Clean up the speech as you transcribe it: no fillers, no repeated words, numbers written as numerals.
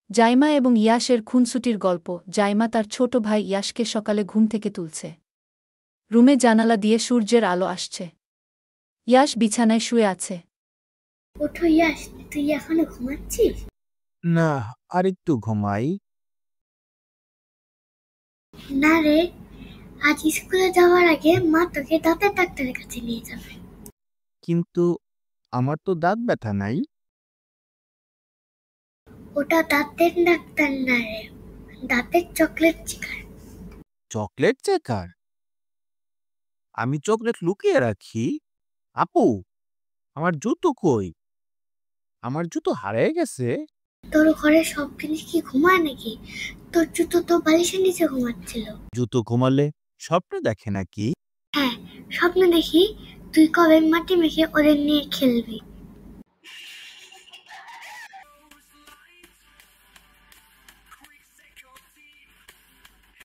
জাইমা এবং ইয়াসের খুনসুটির গল্প। জাইমা তার ছোট ভাই ইয়াসকে সকালে ঘুম থেকে তুলছে। রুমে জানালা দিয়ে সূর্যের আলো আসছে। ইয়াস বিছানায় শুয়ে আছে। ওঠো ইয়াস, তুই এখনো ঘুমাচ্ছিস? না, আরেকটু ঘুমাই। না রে, আজ স্কুলে যাওয়ার আগে মা তোকে দাঁতের ডাক্তারের কাছে নিয়ে যাবে। কিন্তু আমার তো দাঁত ব্যথা নাই। ওটা দাঁতের ডাক্তার না রে, দাঁতের চকলেট চিকার। Chocolate checker? আমি চকলেট লুকিয়ে রাখি? আপু, আমার জুতো কই? আমার জুতো হারিয়ে গেছে। তোর ঘরে সব জিনিস কি ঘুমায় নাকি? তোর জুতো তো বালিশের নিচে ঘুমাচ্ছিল। জুতো ঘুমালে স্বপ্ন দেখে নাকি? হ্যাঁ, স্বপ্ন দেখি তুই কবে মাটি মেখে ওদের নিয়ে খেলবি।